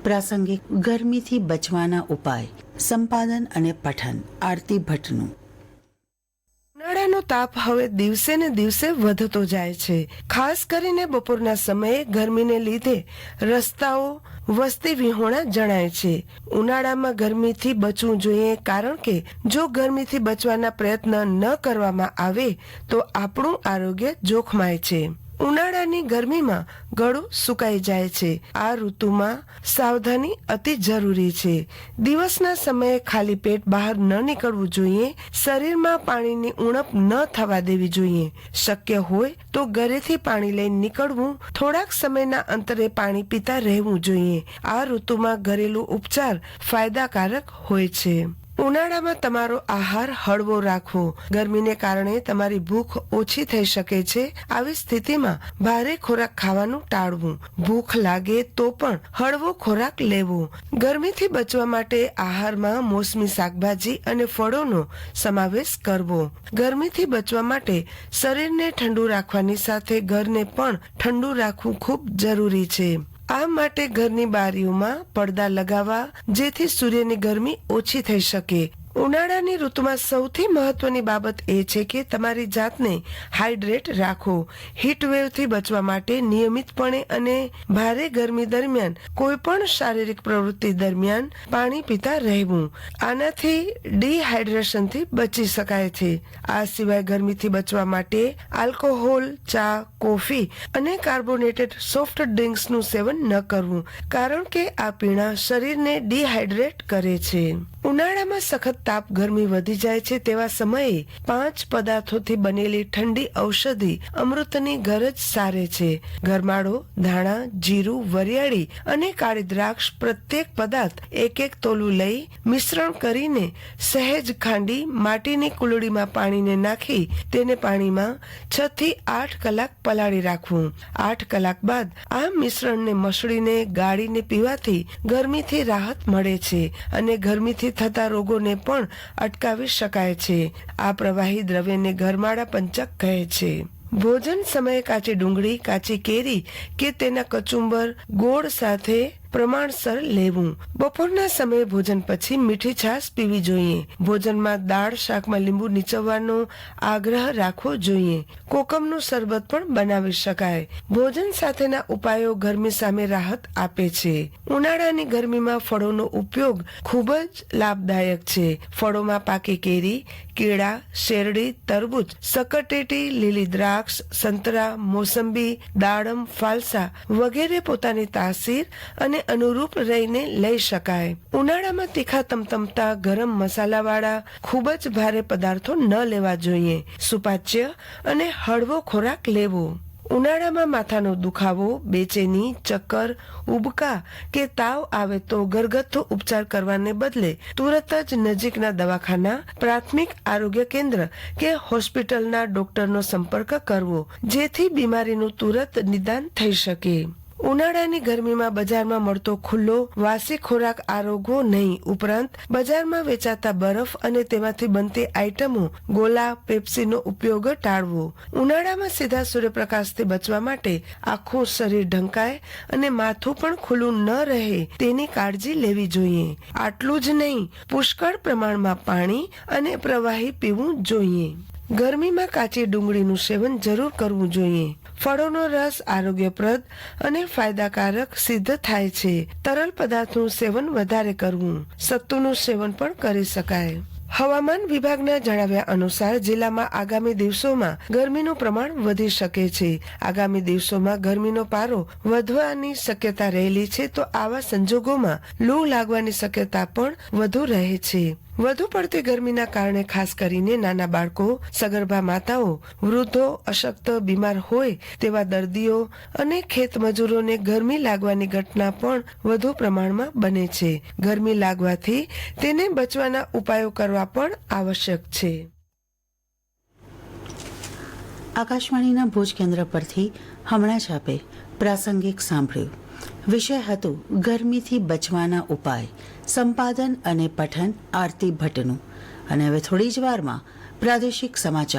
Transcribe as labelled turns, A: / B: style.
A: પ્રાસંગિક ગરમીથી બચવાના ઉપાય, સંપાદન અને પઠન આરતી ભટ્ટનું.
B: ઉનાળાનો તાપ હવે દિવસે ને દિવસે વધતો જાય છે. ખાસ કરીને બપોરના સમયે ગરમીને લીધે રસ્તાઓ વસ્તી વિહોણા જણાય છે. ઉનાળામાં ગરમીથી બચવું જોઈએ, કારણ કે જો ગરમીથી બચવાના પ્રયત્ન ન કરવામાં આવે તો આપણું આરોગ્ય જોખમાય છે. ઉનાળાની ગરમીમાં ગળું સુકાઈ જાય છે. આ ઋતુમાં સાવધાની અતિ જરૂરી છે. દિવસના સમયે ખાલી પેટ બહાર ન નીકળવું જોઈએ. શરીરમાં પાણીની ઉણપ ન થવા દેવી જોઈએ. શક્ય હોય તો ઘરેથી પાણી લઈને નીકળવું. થોડાક સમયના અંતરે પાણી પીતા રહેવું જોઈએ. આ ઋતુમાં ઘરેલું ઉપચાર ફાયદાકારક હોય છે. ઉનાળામાં તમારો આહાર હળવો રાખવો. ગરમીને કારણે તમારી ભૂખ ઓછી થઈ શકે છે. આવી સ્થિતિમાં ભારે ખોરાક ખાવાનું ટાળવું. ભૂખ લાગે તો પણ હળવો ખોરાક લેવો. ગરમીથી બચવા માટે આહારમાં મોસમી શાકભાજી અને ફળોનો સમાવેશ કરવો. ગરમીથી બચવા માટે શરીરને ઠંડુ રાખવાની સાથે ઘરને પણ ઠંડુ રાખવું ખૂબ જરૂરી છે. આ માટે ઘરની બારીઓમાં પડદા લગાવવા, જેથી સૂર્યની ગરમી ઓછી થઈ શકે. ઉનાળાની ઋતુમાં સૌથી મહત્વની બાબત એ છે કે તમારી જાતને હાઇડ્રેટ રાખો. હીટવેવથી બચવા માટે નિયમિતપણે અને ભારે ગરમી દરમિયાન કોઈ પણ શારીરિક પ્રવૃત્તિ દરમિયાન પાણી પીતા રહેવું. આનાથી ડિહાઇડ્રેશનથી બચી શકાય છે. આ સિવાય ગરમીથી બચવા માટે આલ્કોહોલ, ચા, કોફી અને કાર્બોનેટેડ સોફ્ટ ડ્રિંક્સનું સેવન ન કરવું, કારણ કે આ પીણા શરીરને ડિહાઇડ્રેટ કરે છે. ઉનાળામાં સખત તાપ ગરમી વધી જાય છે તેવા સમયે 5 પદાર્થોથી બનેલી ઠંડી ઔષધિ અમૃતની ગરજ સારે છે. ગરમાળો, ધાણા, જીરું, વરિયાળી અને કાળી દ્રાક્ષ પ્રત્યેક પદાર્થ 1-1 તોલું લઈ મિશ્રણ કરીને સહેજ ખાંડી માટીની કુલડીમાં પાણીને નાખી તેને પાણીમાં 6 થી 8 કલાક પલાળી રાખવું. 8 કલાક બાદ આ મિશ્રણને મસળીને ગાળીને પીવાથી ગરમીથી રાહત મળે છે અને ગરમીથી થતા રોગોને પણ અટકાવી શકાય છે. આ પ્રવાહી દ્રવ્યને ગરમાળા પંચક કહે છે. ભોજન સમયે કાચી ડુંગળી, કાચી કેરી કે તેના કચુંબર ગોળ સાથે પ્રમાણસર લેવું. બપોરના સમયે ભોજન પછી મીઠી છાશ પીવી જોઈએ. ભોજનમાં દાળ, શાકમાં લીંબુ નીચવવાનો આગ્રહ રાખવો જોઈએ. કોકમનું શરબત પણ બનાવી શકાય. ભોજન સાથેના ઉપાયો ગરમી સામે રાહત આપે છે. ઉનાળાની ગરમીમાં ફળોનો ઉપયોગ ખૂબ જ લાભદાયક છે. ફળોમાં પાકી કેરી, કેળા, શેરડી, તરબૂચ, સકરટેટી, લીલી દ્રાક્ષ, સંતરા, મોસંબી, દાડમ, ફાલસા વગેરે પોતાની તાસીર અને અનુરૂપ રહીને લઈ શકાય. ઉનાળામાં તીખા તમતમતા ગરમ મસાલાવાળા ખૂબ જ ભારે પદાર્થો ન લેવા જોઈએ. સુપાચ્ય અને હળવો ખોરાક લેવો. ઉનાળામાં માથાનો દુખાવો, બેચેની, ચક્કર, ઉબકા કે તાવ આવે તો ઘરગથ્થુ ઉપચાર કરવાને બદલે તુરત જ નજીકના દવાખાના, પ્રાથમિક આરોગ્ય કેન્દ્ર કે હોસ્પિટલના ડોક્ટરનો સંપર્ક કરવો, જેથી બીમારીનું તુરત નિદાન થઈ શકે. ઉનાળાની ગરમીમાં બજારમાં મળતો ખુલ્લો વાસી ખોરાક આરોગવો નહીં. ઉપરાંત બજારમાં વેચાતા બરફ અને તેમાંથી બનતી આઈટમો, ગોલા, પેપ્સીનો ઉપયોગ ટાળવો. ઉનાળામાં સીધા સૂર્યપ્રકાશથી બચવા માટે આખું શરીર ઢંકાય અને માથું પણ ખુલ્લું ન રહે તેની કાળજી લેવી જોઈએ. આટલું જ નહીં, પુષ્કળ પ્રમાણમાં પાણી અને પ્રવાહી પીવું જોઈએ. ગરમીમાં કાચી ડુંગળીનું સેવન જરૂર કરવું જોઈએ. ફળોનો રસ આરોગ્યપ્રદ અને ફાયદાકારક સિદ્ધ થાય છે. તરલ પદાર્થનું સેવન વધારે કરવું. સત્તુનું સેવન પણ કરી શકાય. હવામાન વિભાગના જણાવ્યા અનુસાર જિલ્લામાં આગામી દિવસોમાં ગરમીનું પ્રમાણ વધી શકે છે. આગામી દિવસોમાં ગરમીનો પારો વધવાની શક્યતા રહેલી છે, તો આવા સંજોગોમાં લૂ લાગવાની શક્યતા પણ વધુ રહે છે. વધુ પડતી ગરમીના કારણે ખાસ કરીને નાના બાળકો, સગર્ભા માતાઓ, વૃદ્ધો, અશક્ત, બીમાર હોય તેવા દર્દીઓ અને ખેતમજૂરોને ગરમી લાગવાની ઘટના પણ વધુ પ્રમાણમાં બને છે. ગરમી લાગવાથી તેને બચવાના ઉપાયો કરવા પણ આવશ્યક છે.
A: આકાશવાણીના ભુજ કેન્દ્ર પરથી હમણાં જ આપે પ્રાસંગિક સાંભળ્યું. વિષય હતું ગરમીથી બચવાના ઉપાય, સંપાદન અને પઠન આરતી ભટ્ટનું. અને હવે થોડી જ વારમાં પ્રાદેશિક સમાચાર.